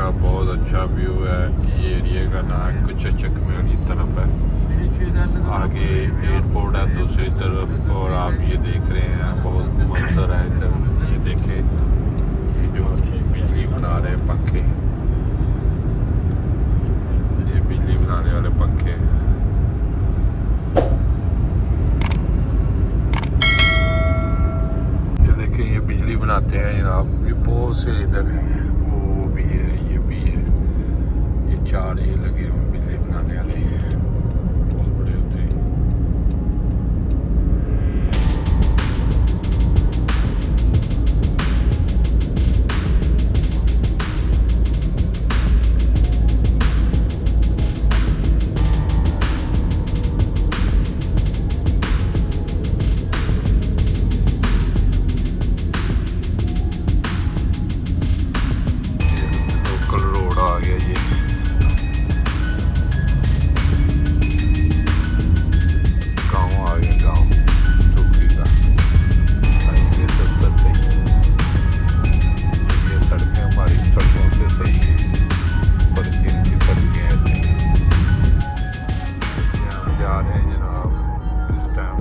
का बहुत अच्छा व्यू है। ये एरिया का नाम कुछ कम्युनिटी तरफ है। आगे एयरपोर्ट है दूसरी तरफ और आप ये देख रहे हैं बहुत मंजर है इधर। ये देखे ये जो बिजली बना रहे हैं पंखे, ये बिजली बनाने वाले पंखे। ये देखें ये बिजली बनाते हैं जनाब। ये बहुत से इधर हैं, वो भी है ये भी है। ये चार ये लगे हुए बिजली बनाने वाले बहुत बड़े होते हैं। लोकल रोड आ गया ये। गांव आ गया, गांव चौकी का हाईवे 70 पे। ये सड़कें हमारी सड़कों से सही है, पर इनकी सड़कें ऐसी हैं। हम जा रहे हैं जनाब इस टाइम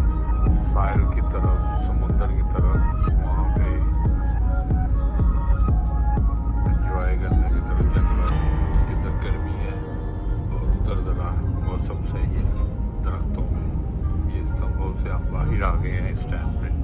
साहिल की तरफ, समुंदर की तरफ। वहाँ पे एंजॉय करने की तरफ जानवर। इधर गर्मी है और उधर ज़रा मौसम सही है दरख्तों में। ये इस्तांबुल से आप बाहर आ गए हैं इस टाइम पे।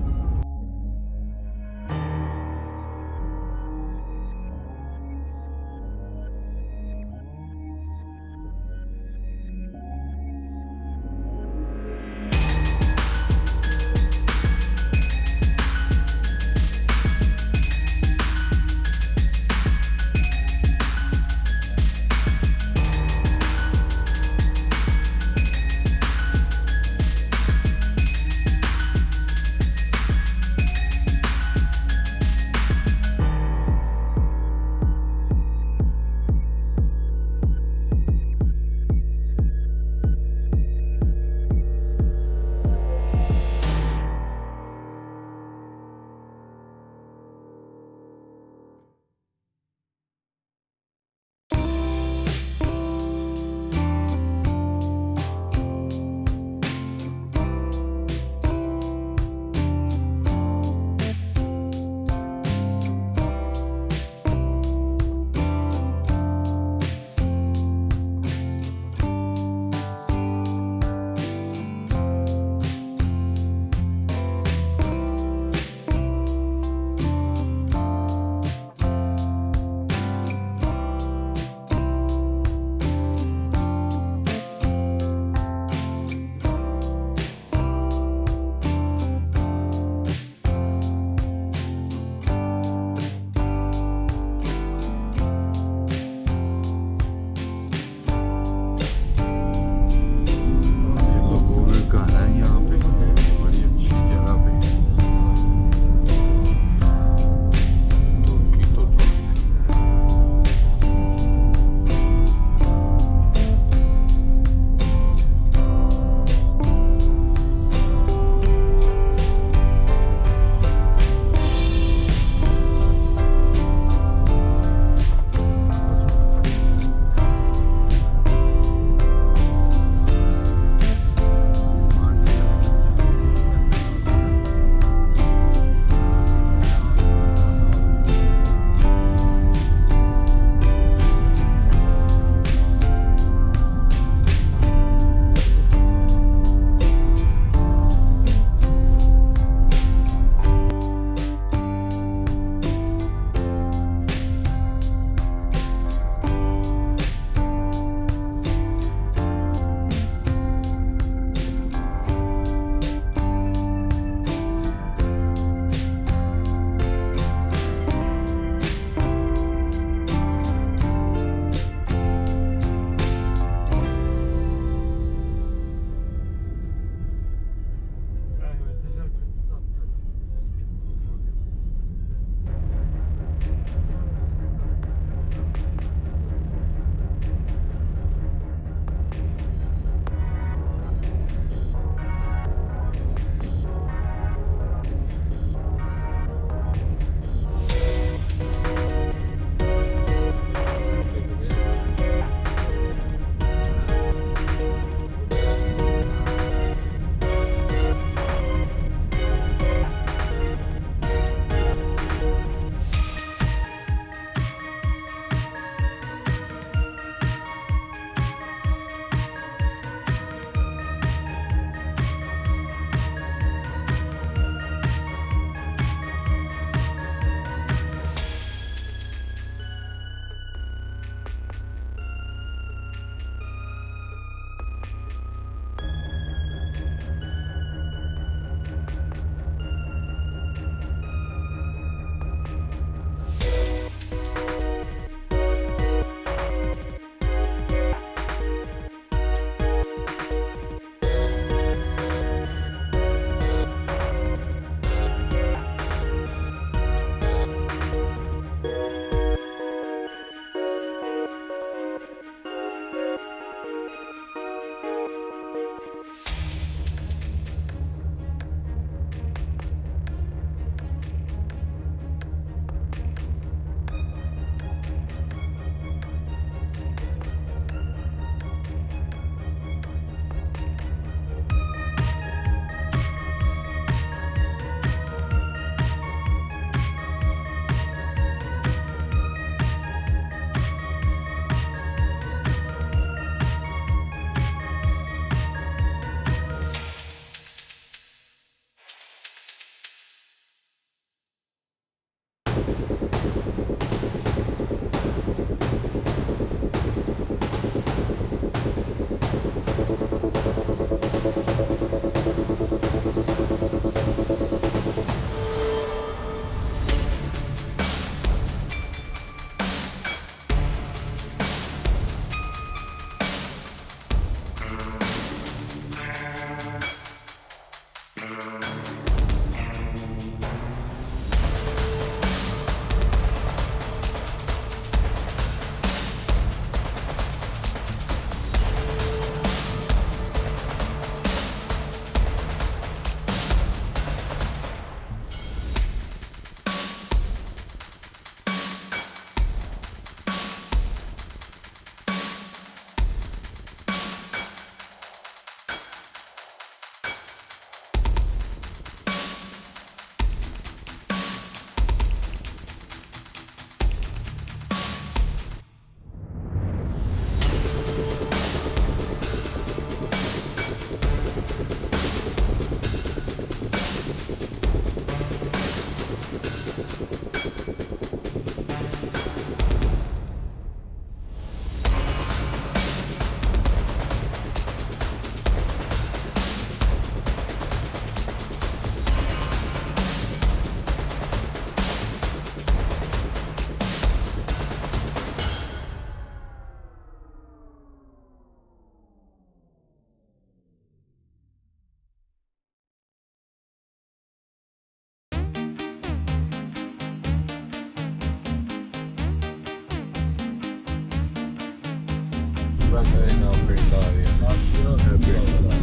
Jਨਾਬ ਪਿੰਡ ਆ ਗਏ ਇਹ ਪਿੰਡ ਦਾ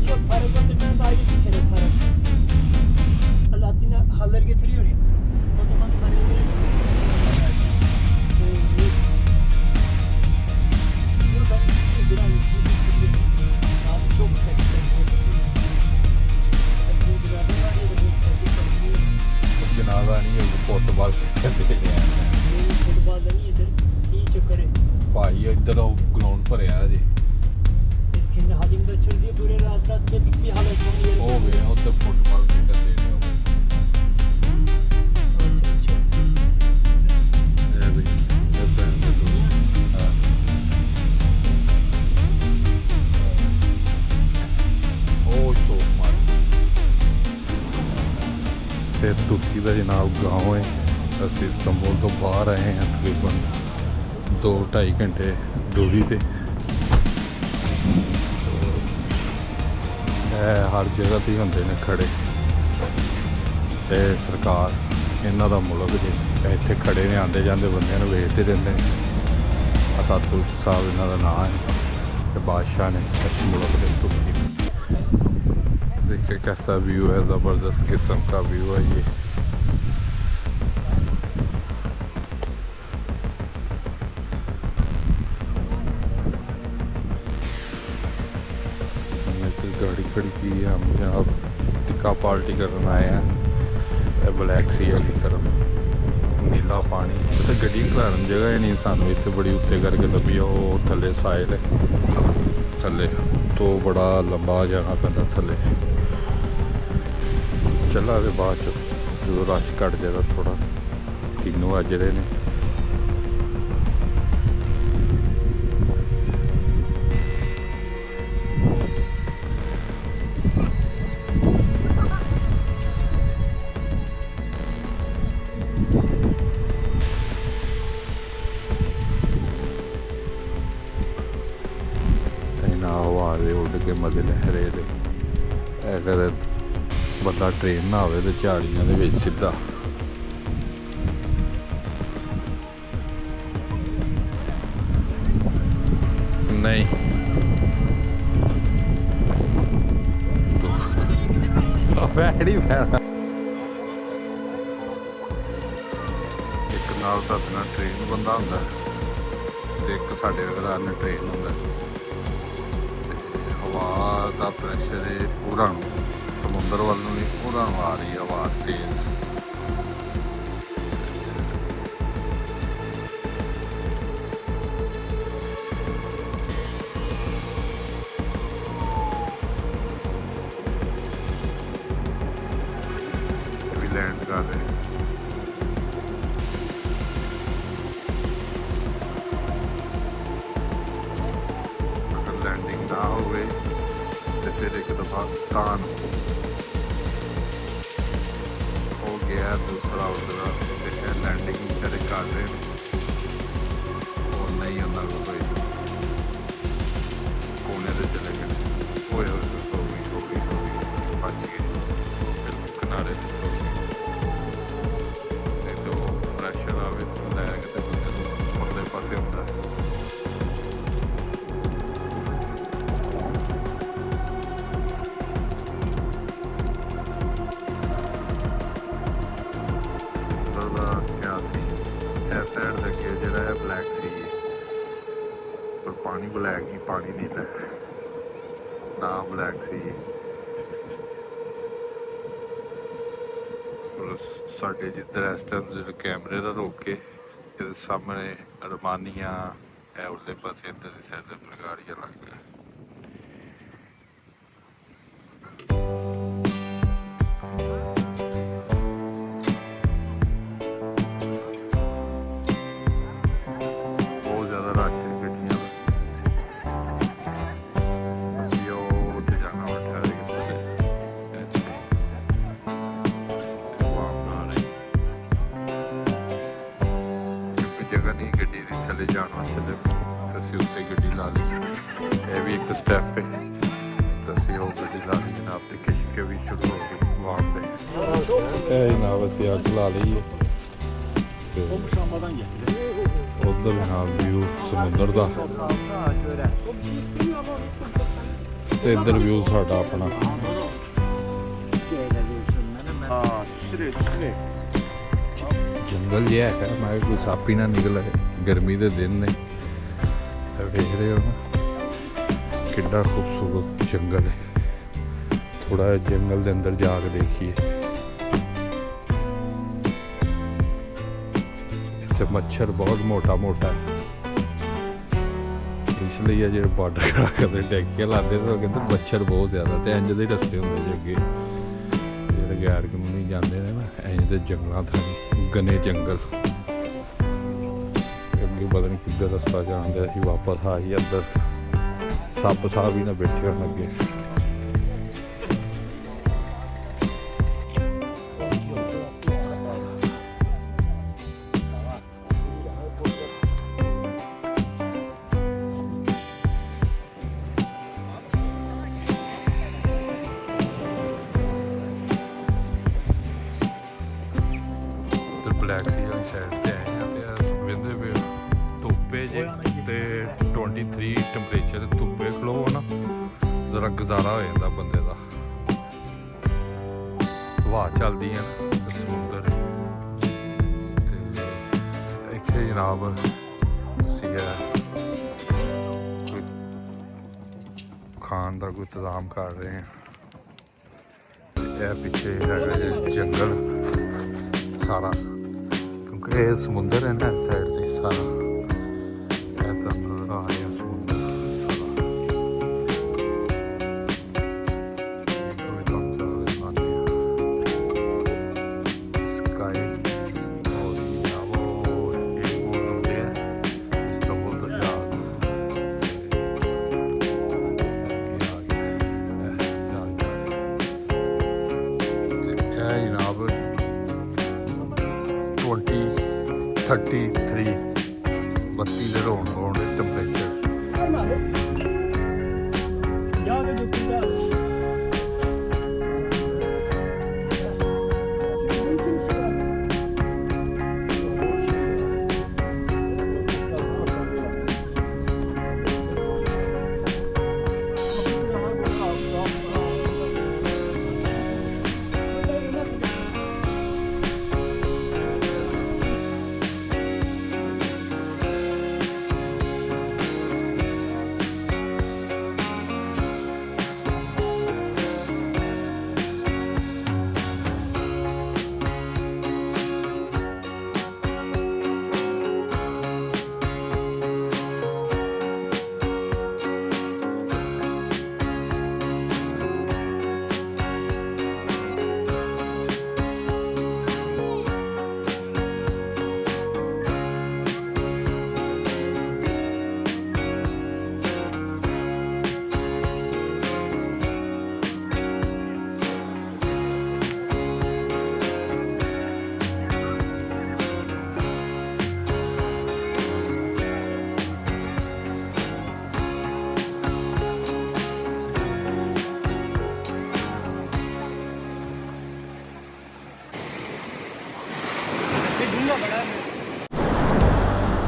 Yok para göndermenin de ayrı bir kere para. Alaaddin'e halleri getiriyor ya. O zaman parayı veriyor. Yok ben bir an abi çok ਜਨਾਜ਼ਾ ਨਹੀਂ ਉਹ ਫੁੱਟਬਾਲ ਖੇਡਦੇ ਨੇ ਫੁੱਟਬਾਲ ਦਾ ਨਹੀਂ ਇਧਰ ਕੀ ਚੱਕਰ ਹੈ ਭਾਈ ਇੱਧਰ ਉਹ ਗਰਾਊਂਡ ਭਰਿਆ ਜੀ kendi halimize açır diye böyle rahat rahat geldik bir hal etmeni yerim. ਉਹ ਵੇ ਉੱਧਰ ਫੁੱਟਬਾਲ ਖੇਡਦੇ ਨੇ ਇਹ ਵੀ ਇਹ ਪਿੰਡ ਦੇ ਹਾਂ ਉਹ ਸੋ ਮਾਰ ਤੇ ਤੁਰਕੀ ਦਾ ਜਨਾਬ ਗਾँव ਹੈ ਅਸੀਂ ਇਸਤੰਬੁਲ ਤੋਂ ਬਾਹਰ ਆਏ ਹਾਂ ਤਕਰੀਬਨ 2-2.5 ਘੰਟੇ ਦੂਰੀ ਤੇ ਹਰ ਜਗ੍ਹਾ ਤੇ ਹੁੰਦੇ ਨੇ ਖੜੇ ਤੇ ਸਰਕਾਰ ਇਹਨਾਂ ਦਾ ਮੁਲਕ ਜੇ ਇੱਥੇ ਖੜੇ ਨੇ ਆਉਂਦੇ ਜਾਂਦੇ ਬੰਦਿਆਂ ਨੂੰ ਵੇਚਦੇ ਰਹਿੰਦੇ ਨੇ ਅਤਾਤੁਰਕ ਸਾਹਿਬ ਇਹਨਾਂ ਦਾ ਨਾਮ ਹੈ ਤੇ ਬਾਦਸ਼ਾਹ ਨੇ ਇਸ ਮੁਲਕ ਦੇ ਤੁਰਕੀ देखिए कैसा व्यू है ज़बरदस्त किस्म का व्यू है ये गाड़ी खड़ी की है हम यहाँ टिक्का पार्टी करने आए हैं ब्लैक सी वाली तरफ नीला पानी तो गड्डी खिलारन जगह ही नहीं सानू इतने बड़ी उत्ते करके लभी वो थले साइल है थले तो बड़ा लंबा जाना पैंदा थले चला के बाद जो रश घट जाएगा थोड़ा 3 बज रहे हैं हवा दे उड़ के मजे लहरे दे अगर बंदा ट्रेन ना आवे तो झाड़ियां दे विच सीधा नहीं बैठी पैना एक नाल दा ट्रेन बंदा हुंदा ते एक साडे वगैरह ने ट्रेन हुंदा हवा का प्रैशर है पूरा समुद्र वाल भी पूरा आ रही हवा तेज भी लैंड कर रहे लैंडिंग ना हो गई तो फिर एक दफा तान हो गया दूसरा उधर लैंडिंग कर रहे और नहीं होना कोई कोने से चले गए हो गई बच गए बिल्कुल किनारे से नहीं तो प्रेशर आवे तो लैके परले पासे होता है साइड लगे जो है ब्लैक सी पर पानी ब्लैक ही पानी नीला ना ब्लैक सी साढ़े जिधर इस टाइम जो कैमरे का रोक के सामने अरमानिया है उरले पासे इधर की साइड प्रगाड़ियाँ लग गया जगह नहीं गड्डी थले जाने वास्ते तो असी उत्ते गड्डी ला ली यह भी एक स्टैप है तो असी वो गड्डी ला ली जनाब तो खिचके भी शुरू हो गई वहाँ पे जनाब असी अग ला ली है Komşanmadan getirdi. ਉਧਰ ਨਾਲ ਵਿਊ ਸਮੁੰਦਰ ਦਾ O bir şey istemiyor ama onu ਤੇ ਇੱਧਰ ਵਿਊ ਸਾਡਾ ਆਪਣਾ ਜੰਗਲ ਜਿਹਾ ਹੈ ਮੈਂ ਕੋਈ ਸੱਪ ਹੀ ਨਾ ਨਿਕਲੇ ਗਰਮੀ ਦੇ ਦਿਨ ਨੇ ਵੇਖ ਰਹੇ ਹੋ ਨਾ ਕਿੱਡਾ ਖੂਬਸੂਰਤ ਜੰਗਲ ਹੈ ਥੋੜਾ ਜਿਹਾ ਜੰਗਲ ਦੇ ਅੰਦਰ ਜਾ ਕੇ ਦੇਖੀਏ ਇੱਥੇ ਮੱਛਰ ਬਹੁਤ ਮੋਟਾ ਮੋਟਾ ਹੈ ਇਸ ਲਈ ਜਿਹੜੇ ਬਾਰਡਰ ਕਰਾ ਕੇ ਡੈਕ ਕੇ ਲਾਦੇ ਤਾਂ ਕਹਿੰਦੇ ਮੱਛਰ ਬਹੁਤ ਜ਼ਿਆਦਾ ਤੇ ਇੰਜ ਦੇ ਰਸਤੇ ਹੁੰਦੇ ਜੇ ਅੱਗੇ ਜਿਹੜੇ ਗੈਰ ਕਾਨੂੰਨੀ ਜਾਂਦੇ ਨੇ ਨਾ ਇੰਜ ਦੇ ਜੰਗਲਾਂ ਥਾਂ ਗਨੇ ਜੰਗਲ ਅੱਗੇ ਪਤਾ ਨਹੀਂ ਕਿੱਧਰ ਰਸਤਾ ਜਾਂਦਾ ਅਸੀਂ ਵਾਪਸ ਆ ਹੀ ਇੱਧਰ ਸੱਪ ਸਾਹਿਬ ਵੀ ਨਾ ਬੈਠੇ ਹੋਣ ਅੱਗੇ ਬਲੈਕ ਸੀ ਵਾਲੀ ਸਾਈਡ ਤੇ ਆਏ ਆ ਤੇ ਵੇਂਦੇ ਵੇ ਧੁੱਪੇ ਜੇ ਤੇ 23 ਟੈਂਪਰੇਚਰ ਧੁੱਪੇ ਖਲੋ ਨਾ ਜ਼ਰਾ ਗੁਜ਼ਾਰਾ ਹੋ ਜਾਂਦਾ ਬੰਦੇ ਦਾ ਹਵਾ ਚੱਲਦੀ ਹੈ ਨਾ ਸਮੁੰਦਰ ਤੇ ਇੱਥੇ ਜਨਾਬ ਅਸੀਂ ਕੋਈ ਖਾਣ ਦਾ ਕੋਈ ਇੰਤਜ਼ਾਮ ਕਰ ਰਹੇ ਹਾਂ ਇਹ ਪਿੱਛੇ ਹੈਗਾ ਜੀ ਜੰਗਲ ਸਾਰਾ ਕਿਉਂਕਿ ਇਹ ਸਮੁੰਦਰ ਹੈ ਨਾ ਇਸ ਸਾਈਡ ਤੇ ਸਾਰਾ ਇਹ ਤਾਂ ਨਜ਼ਰ ਆ ਰਿਹਾ ਸਮੁੰਦਰ ਸਾਰਾ ਕੋਈ ਕੰਮ ਚੱਲ ਰਿਹਾ ਸਕਾਈ और यहाँ वो एयरपोर्ट होते हैं इस्तांबुल का जहाज जनाब 33 32 ਦੇ ਰੋਣ ਹੋਣ ਦੇ ਟੈਂਪਰੇਚਰ yağ ve dökümde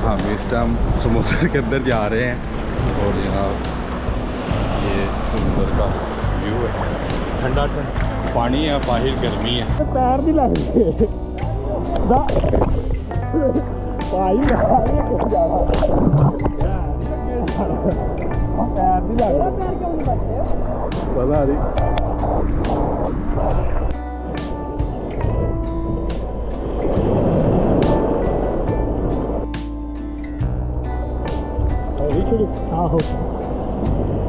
हम इस टाइम समुद्र के अंदर जा रहे हैं और जनाब ये समुद्र का व्यू है ठंडा ठंडा पानी है बाहर गर्मी है पैर नहीं लगते भाई पैर नहीं लगते पता नहीं Çocuk sağ ol.